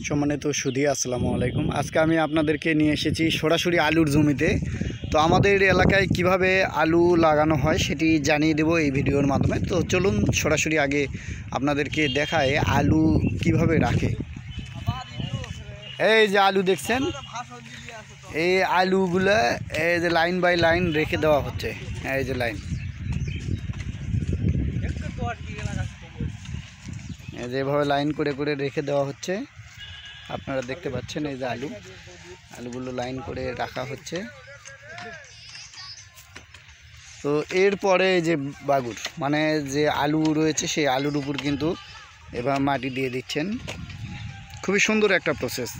সম্মানিত সুধী আসসালামু আলাইকুম। আজকে আমি আপনাদেরকে নিয়ে এসেছি সরাসরি আলুর জমিতে। তো আমাদের এলাকায় কিভাবে আলু লাগানো হয় সেটি জানিয়ে দেব এই ভিডিওর মাধ্যমে। তো চলুন সরাসরি আগে আপনাদেরকে দেখায় আলু কিভাবে রাখে। এই যে আলু দেখছেন, এই আলুগুলো এই যে লাইন বাই লাইন রেখে দেওয়া হচ্ছে। এই যে লাইন, যেভাবে লাইন করে করে রেখে দেওয়া হচ্ছে আপনারা দেখতে পাচ্ছেন। এই যে আলুগুলো লাইন করে রাখা হচ্ছে। তো এরপরে যে বাগুর মানে যে আলু রয়েছে সেই আলুর উপর কিন্তু এবার মাটি দিয়ে দিচ্ছেন। খুবই সুন্দর একটা প্রসেস।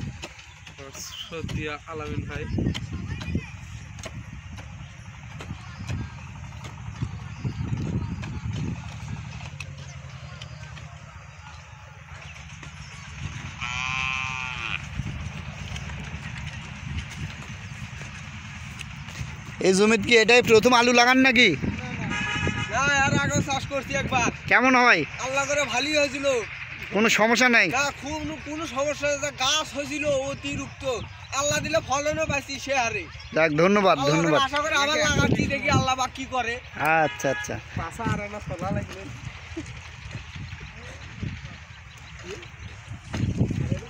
আলামিন ভাই এই জমিতে কি এটাই প্রথম আলু লাগান নাকি? না, আর আগে চাষ করছি একবার। কেমন হয়? আল্লাহ করে ভালোই হয়েছিল, কোনো সমস্যা নাই? না, খুব কোনো সমস্যা নেই। গাছ হয়েছিল অতিরিক্ত, আল্লাহ দিলে ফলনও পাইছি সে হারে। যাক, ধন্যবাদ ধন্যবাদ। আশা করে আবার লাগাচ্ছি, দেখি আল্লাহ বা কি করে। আচ্ছা আচ্ছা, পাশা আর না ফলা লাগবে।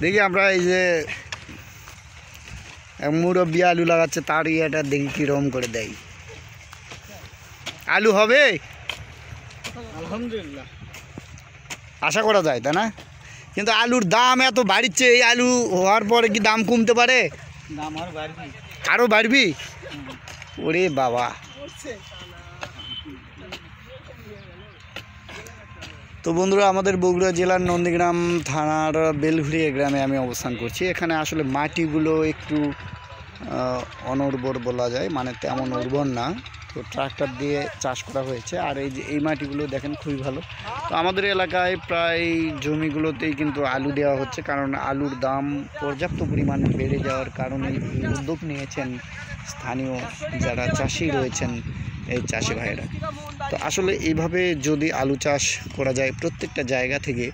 দেখি আমরা এই যে মুরব্বি আলু লাগাচ্ছে তার ইয়েটা দেখি কীরকম করে দেয়। আলু হবে আলহামদুলিল্লাহ, আশা করা যায়, তাই না? কিন্তু আলুর দাম এত বাড়ছে, এই আলু হওয়ার পরে কি দাম কমতে পারে? দাম আর বাড়বে, আরও বাড়বি? ওরে বাবা। তো বন্ধুরা, আমাদের বগুড়া জেলার নন্দীগ্রাম থানার বেলঘুরিয়া গ্রামে আমি অবস্থান করছি। এখানে আসলে মাটিগুলো একটু অনুর্বর বলা যায়, মানে তেমন উর্বর না। তো ট্রাক্টর দিয়ে চাষ করা হয়েছে। আর এই যে এই মাটিগুলো দেখেন খুবই ভালো। তো আমাদের এলাকায় প্রায় জমিগুলোতেই কিন্তু আলু দেওয়া হচ্ছে, কারণ আলুর দাম পর্যাপ্ত পরিমাণে বেড়ে যাওয়ার কারণে উদ্যোগ নিয়েছেন স্থানীয় যারা চাষি রয়েছেন, এই চাষি ভাইয়েরা। তো আসলে এইভাবে যদি আলু চাষ করা যায় প্রত্যেকটা জায়গা থেকে,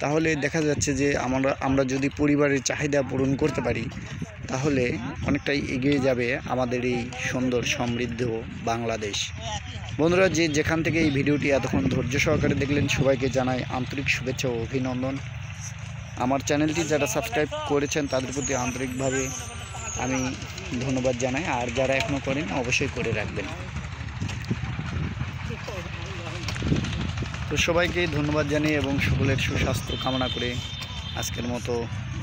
তাহলে দেখা যাচ্ছে যে আমরা যদি পরিবারের চাহিদা পূরণ করতে পারি, তাহলে অনেকটাই এগিয়ে যাবে আমাদের এই সুন্দর সমৃদ্ধ বাংলাদেশ। বন্ধুরা, যে যেখান থেকে এই ভিডিওটি এতক্ষণ ধৈর্য সহকারে দেখলেন, সবাইকে জানাই আন্তরিক শুভেচ্ছা ও অভিনন্দন। আমার চ্যানেলটি যারা সাবস্ক্রাইব করেছেন তাদের প্রতি আন্তরিকভাবে আমি ধন্যবাদ জানাই। আর যারা এখনও করেন অবশ্যই করে রাখবেন। তো সবাইকে ধন্যবাদ জানিয়ে এবং সকলের সুস্বাস্থ্য কামনা করে আজকের মতো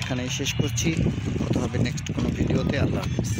এখানেই শেষ করছি। কথা হবে নেক্সট কোনো ভিডিওতে। আল্লাহ হাফেজ।